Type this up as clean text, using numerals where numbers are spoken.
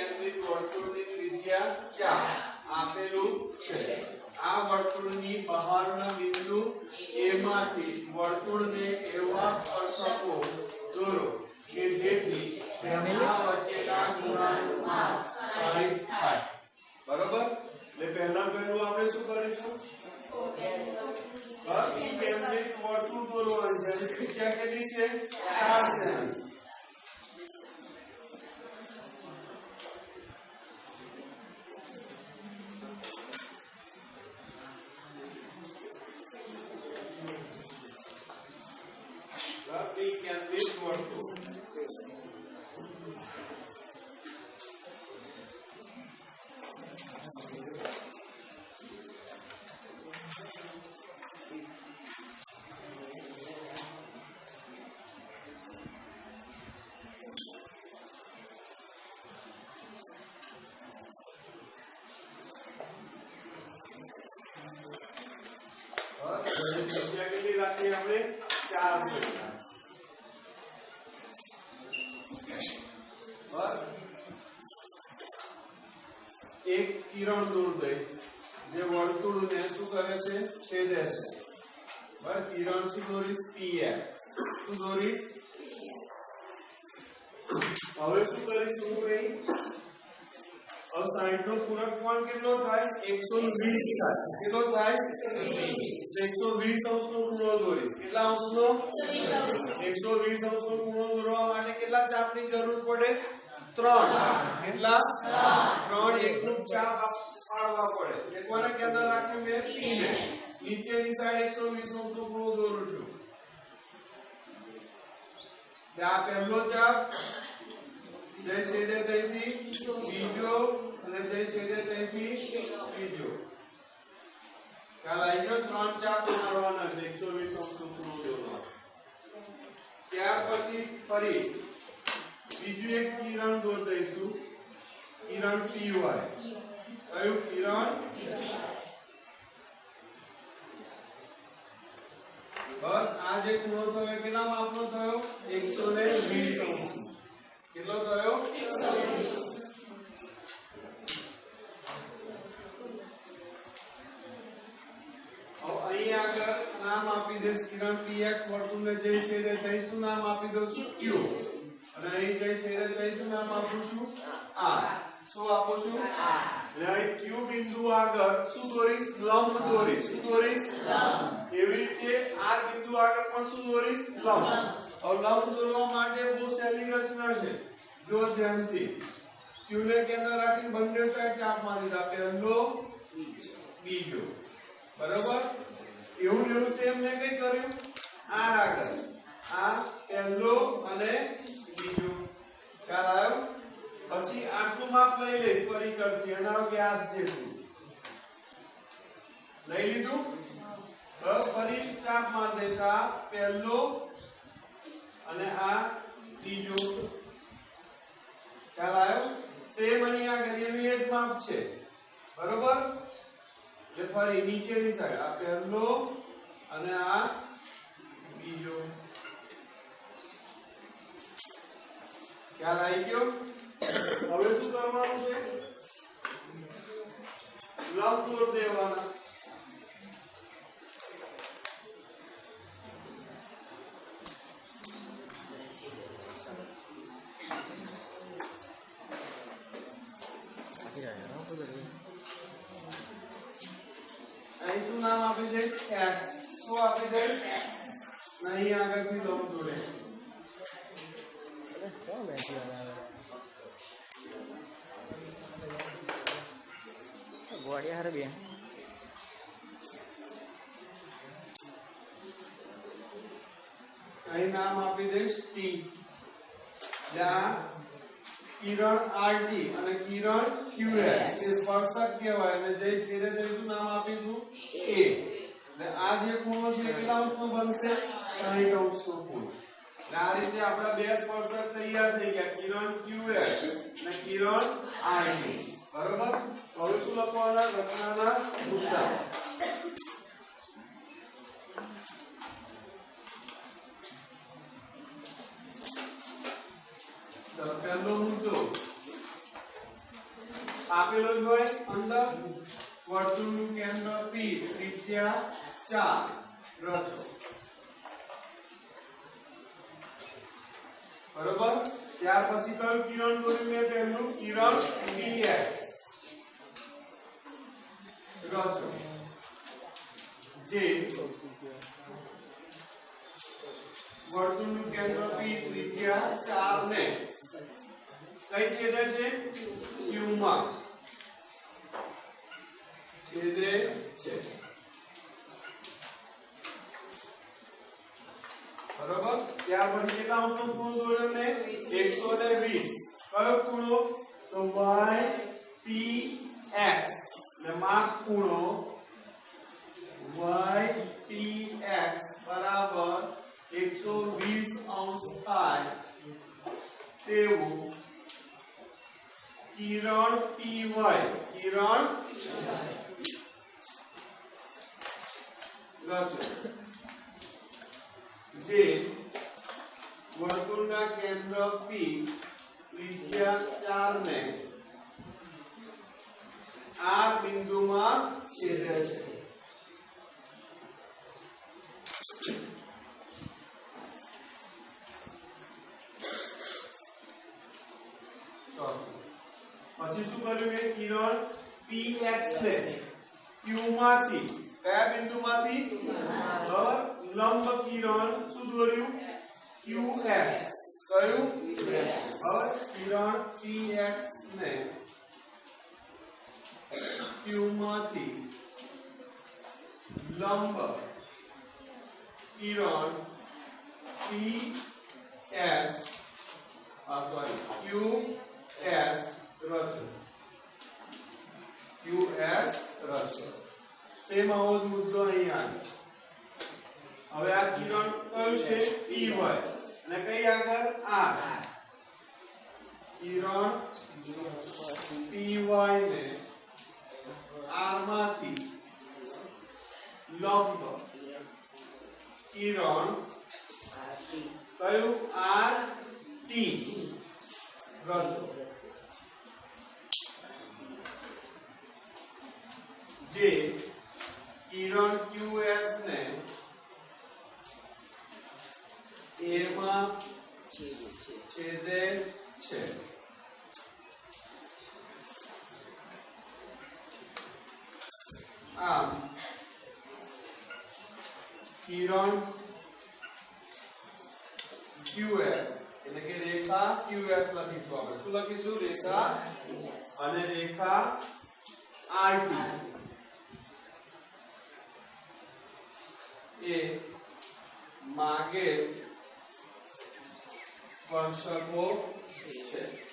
કેન્દ્રિત વર્તુળની ત્રિજ્યા 4 આપેલું છે। આ વર્તુળની બહારના બિંદુ A માંથી વર્તુળને એવા સ્પર્શકો દોરો કે જેથી તેમના વચ્ચેના ખૂણાનું માપ 60 થાય। બરોબર? એટલે પહેલું આપણે શું કરીશું? કેન્દ્રિત વર્તુળ દોરવાનું છે। જેની ત્રિજ્યા કેટલી છે? 4 સેમી। કેન્દ્રિત વર્તુળ ત્રિજ્યા કેટલી રાખીએ આપણે? 4 સેમી। એક કિરણ દૂર ગઈ જે વર્તુળને શું કરે છે? છેદે છે। બસ કિરણ થી દોરીશ px શું દોરીશ? હવે શું કરીશું? હવે 60 નો પૂરક કોણ કેટલો થાય? 120 થાય। કેટલો થાય? 120 અંશનો ખૂણો દોરીશ। કેટલા અંશનો? 120 અંશનો ખૂણો દોરવા માટે કેટલા ચાપની જરૂર પડે? 3। કેટલા? 3 એકરૂપ ચાપ પાડવા પડે। એકવાર કેન્દ્ર રાખ્યું મેં P ને નીચેની સાઈડ 120 અંશનો ખૂણો દોરું છું। આ પહેલો ચાપ જે છેદે ત્યાંથી બીજો અને જે છેદે ત્યાંથી ત્રીજો। ખ્યાલ આવી ગયો? 3 ચાપ મારવાના છે 120 અંશનો ખૂણો દોરવા। ત્યાર પછી ફરી બીજું એક કિરણ દોર દઈશું। કિરણ py કયું કિરણ? બસ આ જે ખૂણો થયો કેટલા માપનો થયો? 120 અંશ। કેટલો થયો? 120। અહીં આગળ નામ આપી દઈશ કિરણ px વર્તુળને જે છે તે અહીં શું નામ આપી દઉં છું? q। અને અહીં જે છે તે શું નામ આપું છું? r। શું આપું છું? r। એટલે અહીં q બિંદુ આગળ શું દોરીશ? લંબ દોરીશ। શું દોરીશ? લંબ। એવી રીતે r બિંદુ આગળ પણ શું દોરીશ? લંબ। હવે લંબ દોરવા માટે બહુ સહેલી રચના છે। જો ધ્યાનથી q ને કેન્દ્ર રાખીને બંને સાઈડ ચાપ મારી દીધા। પહેલો બીજો। બરાબર? એવું જ સેમ મેં કઈ કર્યું? r આગળ આ પહેલો અને બીજો। ખ્યાલ આવ્યો? પછી આટલું માપ લઈ લઈશ પરિકરથી એના વ્યાસ જેટલું લઈ લીધું। હવે ફરી ચાપ માર દઈશ। આ પહેલો અને આ બીજો। ખ્યાલ આવ્યો? સેમ અહીંયા આગળ એનું એ જ માપ છે। બરોબર? એટલે ફરી નીચેની સાઈડ આ પહેલો અને આ બીજો। ખ્યાલ આવી ગયો? હવે શું કરવાનું છે? લંબ દોર દેવાના। અહીં શું નામ આપી દઈશ? x। શું આપી દઈશ? નહીં આગળથી લંબ દોરે છે। ગોળિયા હર બેન અહીં નામ આપી દઈશ t। જ્યાં કિરણ RT અને કિરણ QS એ સ્પર્શક કહેવાય અને જે છેદે તેનું નામ આપીશું A। એટલે આ જે ખૂણો છે કેટલા અંશનો બનશે? 60 અંશનો ખૂણો। એટલે આ રીતે આપણા બે સ્પર્શક તૈયાર થઈ ગયા, કિરણ QS અને કિરણ RT। બરોબર? હવે શું લખવાના? રચનાના મુદ્દા। પહેલો મુદ્દો આપેલો જ હોય અંદર વર્તુળનું કેન્દ્ર P ત્રિજ્યા 4 રચો બરોબર ત્યાર પછી કયું કિરણ દોર્યું મેં પહેલું કિરણ px રચો જે વર્તુળનું કેન્દ્ર P ત્રિજ્યા 4 ને કઈ છેદે છે q માં છેદે છે બરોબર ત્યાર પછી કેટલા અંશનો ખૂણો દોર્યો ને 120 કયો ખૂણો તો y p x ને માપ ખૂણો y p x બરાબર 120 અંશ થાય તેવું કિરણ py કિરણ રચો જે વર્તુળના કેન્દ્ર P ત્રિજ્યા 4 ને આ બિંદુમાં છેદે છે પછી શું કર્યું કે કિરણ px ને q માંથી કયા બિંદુમાંથી બરાબર લંબ કિરણ શું દોર્યું qs કયું બરાબર કિરણ px ને q માંથી લંબ કિરણ ps qs રચો qs રચો સેમ આવો જ મુદ્દો અહીંયા હવે આ કિરણ કયું છે py અને કઈ આગળ r કિરણ py ને r માંથી લંબ કિરણ કયું r t રચો જે કિરણ qs ને a માં છેદે છે આમ કિરણ qs એટલે કે રેખા qs લખીશું આપણે શું લખીશું રેખા અને રેખા rt એ માગે સ્પર્શકો છે